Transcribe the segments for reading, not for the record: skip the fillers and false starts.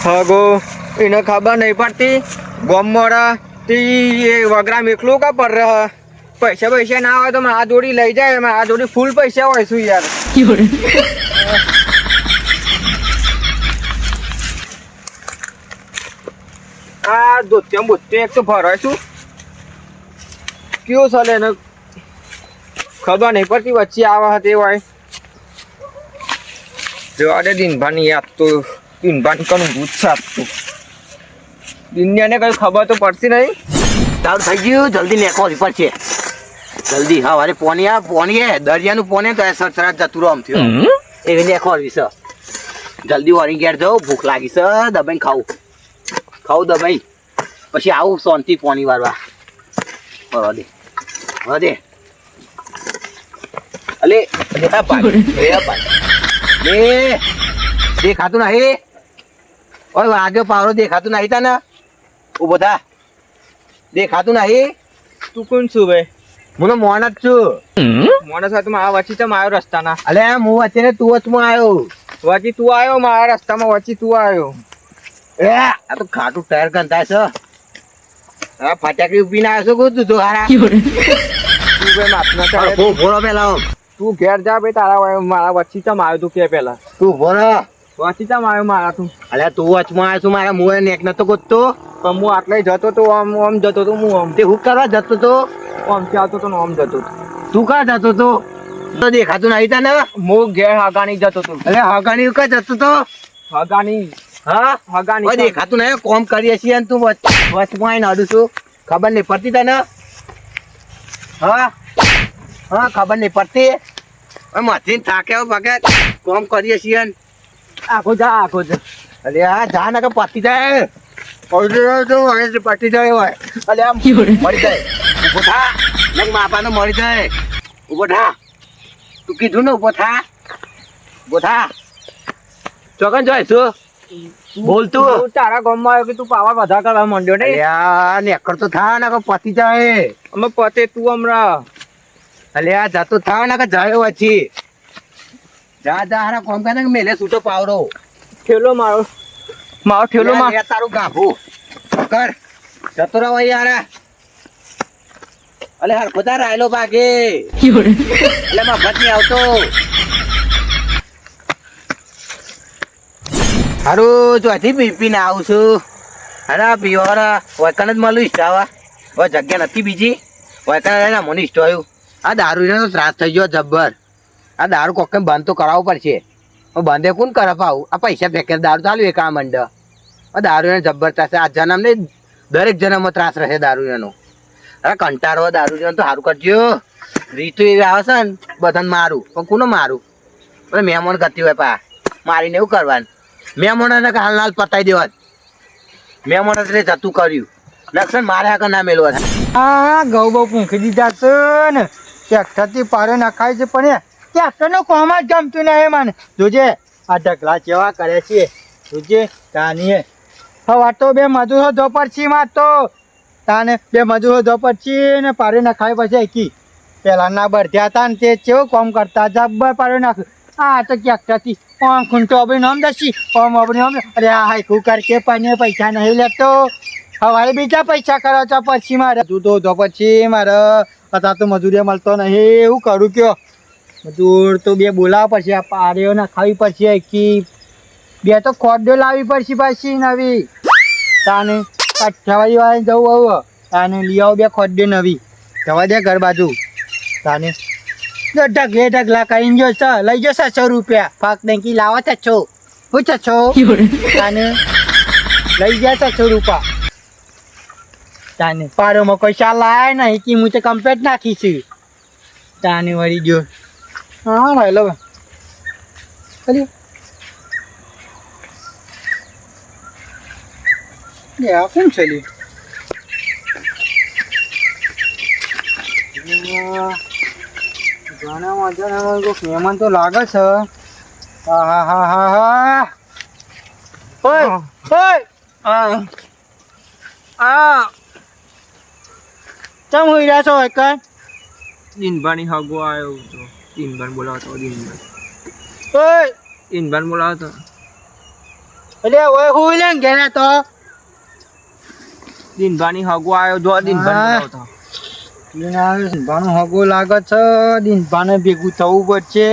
હગો એને ખબર નહીં પડતી ગોમવાળા એ વગરામ એકલું કા પર રહે પૈસા ના હોય તો આ જોડી લઈ જાય આ જોડી ફૂલ પૈસા હોય શું યાર આ દોત્યમ બોત્ય એક તો ભરાય છું કયો ચાલે એને ખબર નહીં પડતી વચ્ચે આવા હતી હોય જોવા દે દિનભાની યાદ તો દિનભાની કનું પૂછા તું દિનને કઈ ખબર તો પડતી નહીં તારું થઈ ગયું જલ્દી લેખો રીપર છે જલ્દી હા અરે પોની દરિયાનું પોને તો સરસરાત જતું રહો આમ થયો એવી લેખો વિસ જલ્દી વળી ઘેર જાઉં ભૂખ લાગી છે દબાઈને ખાવું દબાઈ પછી આવું શાંતિ પોની વારવા બરોબર દે અલે દેખાતું નહીં ઓય વાગ્યો પાવરો દેખાતું નહીં તને ઉભો થા દેખાતું નહીં તું કોણ છું ભાઈ હું તો મોણ જ છું મોણા સાથે આ વચ્ચે તો આવ્યો રસ્તાના અલે હું વચ્ચે ને તું વચમાં આવ્યો વચ્ચે તું આવ્યો મારા રસ્તામાં વચ્ચે તું આવ્યો એ આ તો ખાટું ટાયર ગંધાય છે હા ફટાકડી ઉભી ના આવ્યો તું તો હારા તું ભાઈ માથના ચાલે ભોળો પેલા તું ઘેર જા ભાઈ તારા મારા વચ્ચે ચમ આવ્યો તું કે પેલા તું ભોળો વચ્ચે ચમ આવ્યો મારા તું અલે તું વચમાં આવ્યો છું મારા મુએ નેક નતો ગોતતો પણ હું આટલે જતો તો આમ જતો તો હું આમ તે હું કરવા જતો તો આમથી આવતો તો આમ જતો તો તું કા જતો તો દેખાતું નહીં તને હું ઘેર હગાની જતો તો અલે હગાની કા જતો તો હગાની હા હગાની દેખાતું નહીં કોમ કરીએ છીએ તું વચમાં આવીને અડું છું ખબર નહીં પડતી તને હા ખબર નહીં પડતી મથી થાકે ભાગે કોમ કરીએ છીએ આખો જા અરે હા જા ના કે પતી જાય પતી જાય હોય અલે આમ મરી જાય ઉભો થા માપાનો મરી જાય ઉભો થા તું કીધું ને ઉભો થા ચોકન જાય શું બોલતું તારા ગામમાં આવ્યો કે તું પાવર વધારે કરવા માંડ્યો ને નેકર તો થા ના કે પતી જાય અમે પતે તું હમણાં અલ્યા જાતો થાવ ના કે જાય પછી જા હારા કોમ કરે મેલે છૂટો પાવરો ઠેલો મારો ઠેલો માં તારું ગાભું કર જતો રહો યાર અલે હર ખોદા રાયલો ભાગે એટલે મફત નહીં આવતો હારું ચોથી પીને આવું છું અરે પીવા વૈકન જ મળું ઈષ્ટાવા હવે જગ્યા નથી બીજી વૈકન મને ઈષ્ટો આવ્યું આ દારૂ નો ત્રાસ થઈ ગયો જબ્બર આ દારૂ કોક બંધ તો કરાવવો પડશે બંધે કોણ કરે પાવું આ પૈસા ફેંકે દારૂ ચાલુ એક આ મંડ આ દારૂ જબ્બર ત્રાસ આ જન્મ ને દરેક જન્મમાં ત્રાસ રહે દારૂ અરે કંટાળો દારૂ તો સારું કરજો રીતુ એવી આવે છે ને બધાને મારું પણ કોને મારું એટલે મહેમાન કરતી હોય પા મારીને એવું કરવાનું મહેમાનોને હાલ પતાવી દેવા મહેમાન એટલે જતું કર્યું લક્ષણ મારે આગળ ના મેળવા હા ઘઉં બહુ પૂંખી દીધા છે ને ટ્રેક્ટરથી પારે નખાય છે પણ ટ્રેક્ટરનો કોમ જ ગમતું નહીં મને જોજે આ ઢગલા કેવા કરે છે જોજે તાની હવે તો બે મજૂરો ધોપડછી માં તો તાને બે મજૂરો ધોપડછી ને પારે નખાય પછી કી પેલા ના બળધ્યા હતા ને તે કેવું કોમ કરતા જબ્બર પારે નાખ્યું આ તો ટ્રેક્ટરથી ઓમ ખૂંટો અબડી નામ દસી ઓમ અબડી નામ અરે આ હાઈકું કર કે પણ પૈસા નહીં લેતો હવે બીજા પૈસા કરો તો પછી મારે તું તો પછી મારે અત્યારે તો મજૂરી મળતો નહીં એવું કરું કયો મજૂર તો બે બોલાવવા પડશે આ પારીઓ નખાવી પડશે કી બે તો ખોડો લાવવી પડશે પાછી નવી તાને કાઠિયાવાડી વાળા જવું આવું તાને લઈ આવો બે ખોડે નવી જવા દે ઘર બાજુ તાને ઢગલા કરીને જો લઈ જો 600 રૂપિયા ફાક નહીં લાવો 600 હું 600 તાને લઈ ગયા 600 રૂપિયા તાને પારોમાં કોઈ ચાલ લાય નહીં કે હું તો કમ્પ્લેટ નાખીશું તાને વળી ગયો હા ભાઈ લો ચલી યા કોણ ચલી મહેમાન તો લાગે છે હા ઓય ચમ હોઈ રહ્યા છો એકન દિનભાની હગો આવ્યો તો દિનભાન બોલાવતો દિનભાન ઓય દિનભાન બોલાવતો એટલે ઓય હું લે ઘેરે તો દિનભાની હગો આવ્યો જો દિનભાની હા. દિનભાનો હગો લાગે છે દિનભાને ભેગું થવું પડશે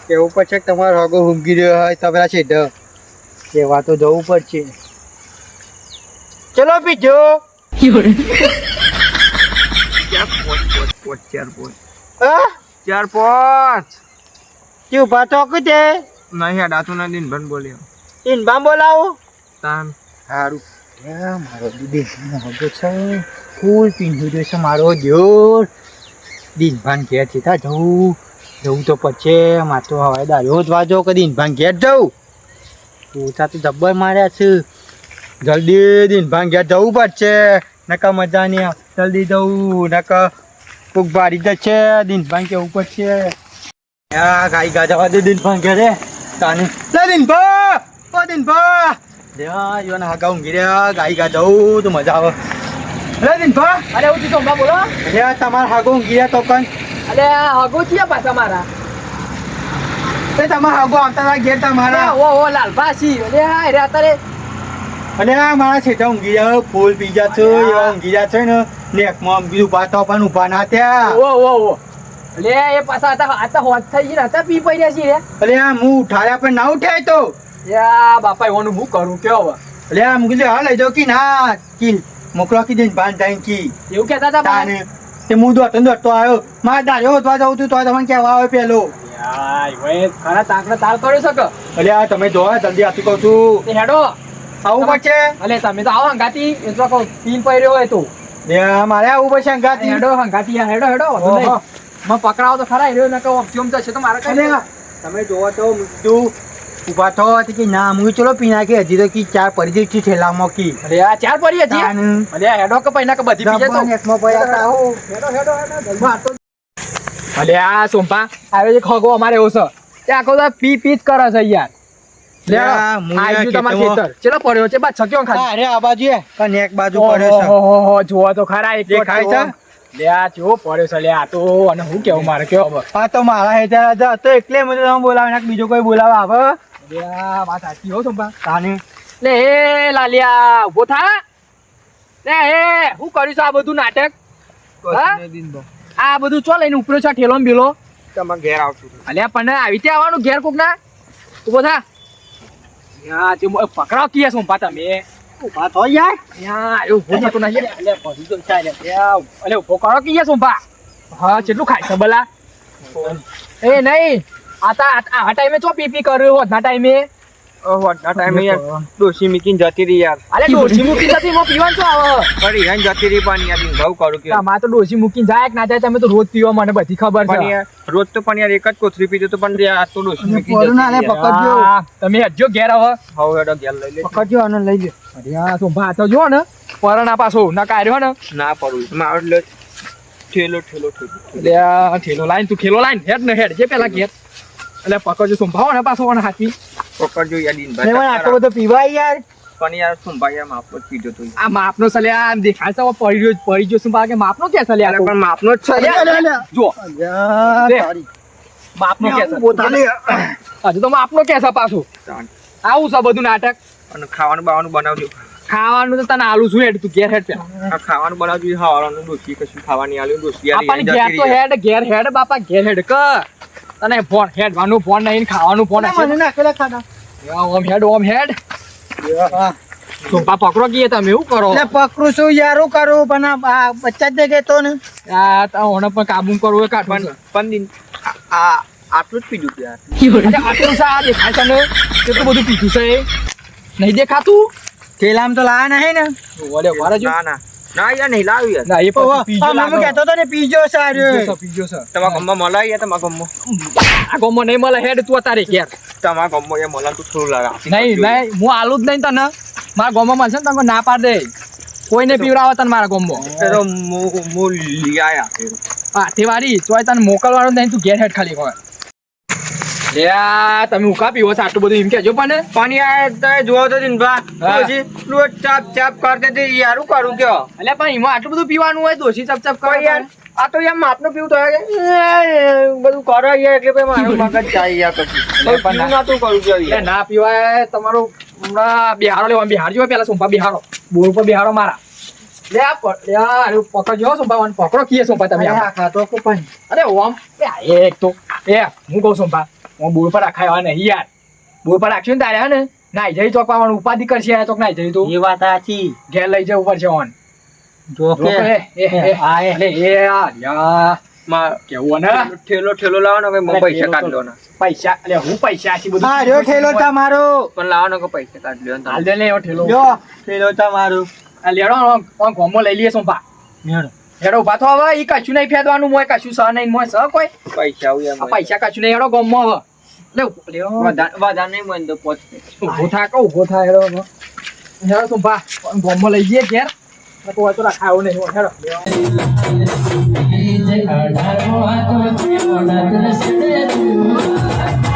કેવું પડશે કે તમારો હગો ઊંઘી રહ્યો હોય તો પેલા છે કેવા તો જવું પડશે ચલો બીજો હા ચાર પાંચ કેવું ભાતો કીધે નહીં અડાતું ના દિનભાન બોલ્યો દિનભાન બોલાવો તાન સારું મારો દિનભાનો હગો છે ફૂલ પીંધું છે મારો જોર દિનભાન ઘેર છે તા જવું તો પડશે મારે તો હવે દારૂ જ વાજો કે દિનભાન ઘેર જવું પોતા તો જબ્બર માર્યા છે જલ્દી દિનભાન ઘેર જવું પડશે નકા મજા નહીં આવે. જલ્દી જવું નકા કોક બારી જશે દિનભાન કેવું પડશે આ ગાઈ ગા જવા દે દિનભાન ઘેરે તાને લે દિનભા ઓ દિનભા લ્યા યોને હાગા ઊંઘી રહ્યા ગાઈ ગા જવું તો મજા આવે લે દિનભા અરે હું તું સોમવા બોલો લ્યા તમાર હાગો ઊંઘી રહ્યા તો કન અરે હગો છે પાછા મારા તે તમાર હાગો આવતા હતા ઘેર તમારા ઓ લાલભાસી અરે અરે અત્યારે અને આ મારા છેટા ઊંઘી રહ્યા ફૂલ પી ગયા છે એવા ઊંઘી ગયા છે ને નેકમાં બીજું પાતો પણ ઊભા ના થયા ઓ લે એ પાછા હતા હોત થઈ ગઈ હતા પી પડ્યા છે અલે આ હું ઉઠાડ્યા પણ ના ઉઠાય તો યા બાપા એવાનું હું કરું કયો હવે અલે આ મુગલે હા લઈ જાઓ કી ના કી મોકલો કી દઈને બાંધ ટાઈમ કી એવું કહેતા હતા તાને તે હું દોડતો આવ્યો મારા દાડ્યો હોતવા જાઉં તું તો તમને કહેવા આવે પેલો ખરા તાકડે તાર કરી શકો અલે આ તમે જો જલ્દી આપી કહું છું તે હેડો આવું પડશે અલે તમે તો આવો હંગાતી એ તો કહું પીન પડ્યો હોય તો લે મારે આવું પડશે અંગાતી હેડો હંગાતી હેડો વધુ નહીં. મને પકડાવો તો ખરા હેડો ના કહું ઓપ્શન જશે તો મારે કઈ અલે તમે જોવો તો તું ઉભા થો તો કે ના હું ચલો પી નાખી હજી તો કી ચાર પડી જઈ છે ઠેલામાં કી અરે આ ચાર પડી હતી તાન અલે હેડો કે પૈના કે બધી પી જાય તો નેકમાં પડ્યા તા હો. અલે આ સોંપા આવે છે ખગો અમારે એવો છે તે આખો તો પી જ કરે છે યાર લે યા, મુયા આઈ ગયું તમાર ખેતરમાં. ખેતર ચલો પડ્યો છે બા છક્યો ખાલી અરે આ બાજુ પણ એક બાજુ પડે છે ઓહો જોવા તો ખરા એક દેખાય છે? લે આ ચેવો પડ્યો છે લે આ તો અને હું કેવું મારે કેવો હવે આ તો મારા હેઠળ હતા તો એટલે મને તમે બોલાવે નાખ બીજો કોઈ બોલાવે આવે લે આ વાત સાચી હો સોંપા તાને લે એ લાલિયા ઉભો થા લે એ હું કર્યું છે આ બધું નાટક હા? આ બધું ચો લઈને ઉપરો છે ઠેલો ને બેલો તમારે ઘેર આવશું અલ્યા પણ આવી રીતે આવવાનું ઘેર કોક ના ઉભો થા યા તે પકડાવ કીએ સોંપા તમે ઉભા થો યાર યા એવું ઉભો થતો નહીં અલે ભરી તો છે અલે ઉભો કરો કીએ સોંપા હા કેટલું ખાય છે બલા એ નહીં આ ટાઈમે ચો પી કર્યો હોત ના ટાઈમે આ ટાઈમે યાર ડોશી મીકીને જતી રહી યાર અલે ડોસી મૂકી જતી મો પીવાનું છો આવે ફરી હેન જતી રહી પણ યાર ભાવ કરું કે તમારે તો ડોસી મૂકીને જાય કે ના જાય તમે તો રોજ પીવા મને બધી ખબર પણ છે યાર રોજ તો પણ યાર એક જ કોથળી પીધો તો પણ યાર આ તો ડોશી મીકીને પોરું ના લે, જતી રહી યાર. પકડજો. હા, તમે હજો ઘેર હવે હવે હેડો ઘેર લઈ લે પકડજો અને લઈ લે અરે આ સોંપા આ તો જો ને પરણા પાછો ના કાઢ્યો ને ના પડું મારો એટલે ઠેલો એટલે આ ઠેલો લાઈન તું ખેલો લાઈન હેડ ને હેડ જે પેલા ઘેર એટલે પકડજો સોંભાવો ને પાછો ને હાથી પકડજો યાર ને મને દિનભાઈ આટલો બધો પીવાય યાર પણ યાર સુંભાઈ યાર માફ જ પીધો તો આ માપનો સલે આ દેખાય છે પડી ગયો શું કે માપનો કે સલે આ પણ માપનો જ છે યાર. જો યાર, લે. તારી. માપનો કે છે બોતાલે. હજુ તો માપનો કે છે પાછું આવું છે બધું નાટક અને ખાવાનું બાવાનું બનાવજો ખાવાનું તો તને આલુ છું હેડ તું ઘેર હેડ પેલા આ ખાવાનું બનાવજો હવારનું ડોશી કશું ખાવાની આલ્યું ડોશી આપણને ઘેર તો હેડ ઘેર હેડ બાપા ઘેર હેડ ક તને ફોન હેડવાનું ફોન નહીં ખાવાનું ફોન હશે મને નાખેલા ખાના ઓમ હેડ હા. સોંપા પકડો કીએ તમે એવું કરો એટલે પકડું છું યાર હું કરું પણ આ બચ્ચા જ દેખે તો ને આ તો ઓને પણ કાબુ કરવું એ કાઢવું છે. પણ દિન આ આટલું જ પીધું યાર અરે આટલું છે આ દેખાય છે ને કેટલું બધું પીધું છે એ? નહીં દેખાતું થેલામ તો લાયા નહીં ને ઓલે વારે જો ના યાર નહીં લાવ્યું યાર ના એ ઓહો, પછી પીજો આ મમ્મી લાગે. કહેતો તો ને પીજો સારું પીજો છે તમારા ગામમાં મળે યાર તમારા ગામમાં આ ગોમો નહીં મળે હેડ તું તારે ઘેર તમારા ગામમાં યાર મળે તો થોડું લાગે નહીં હું આલું જ નહીં તને મારા ગોમો મળશે ને તને ના પાડ દે કોઈને પીવડાવો તને મારા ગોમો તો મુ લઈ આયા હા તે વારી ચોય તને મોકલવાનું નહીં તું ઘેર હેડ ખાલી હોય લે આ તમે ઉકા પીવો છો આટલું બધું એમ કેજો પણ પણ યાર તમે જોવો તો દિનભા હા. પછી રોજ ચાપ ચાપ કરતે તે યાર હું કરું કયો એટલે પણ એમાં આટલું બધું પીવાનું હોય દોશી ચપ ચપ કોઈ યાર આ તો યાર માપનું પીવું તો હે કે બધું કરો યાર એટલે ભાઈ મારું મગજ જાય યાર પછી પણ ના તું કરું છું એટલે ના પીવાય તમારું હમણાં બિહારો લેવાનું બિહાર જો પેલા સોંપા બિહારો બોર ઉપર બિહારો મારા લે આ પકડજો સોંપા મને પકડો કીએ સોંપા તમે અરે આ. આ ખાતો કે પણ અરે ઓમ એક તો હું કહું સોંપા હું બોર પર રાખાય નહીં યાર બોર પર રાખ્યું ને તારે હે ને નાઈ જઈ ચોક પાવાનું ઉપાધિ કરશે આ ચોક નાઈ જઈ તું એ વાત સાચી ઘેર લઈ જવું પડશે ઓન જો કે કેવું ને ઠેલો લાવવાનો કે મને પૈસા કાઢ લો ને પૈસા એટલે હું પૈસા આછી બધું આ રહ્યો ઠેલો તમારો પણ લાવવાનો કે પૈસા કાઢ લ્યો ને હાલ દે ને એવો ઠેલો જો ઠેલો તમારો આ લેડો ઓન ગોમો લઈ લઈએ સોંપા મેળો હેડો ઉભા તો હવે ઈ કશું નહીં ફેદવાનું મોય કશું સહ નહીં મોય સહ કોઈ પૈસા આવું આ પૈસા કશું નહીં હેડો ગોમો હવે લે વધારે નહીં મને તો પોચ ઉભો થા ઉભો થા હેડો હેડો સોંપા ગોમો લઈ જઈએ ઘેર તો હોય તો રાખાયો નહીં હેડો અઢાર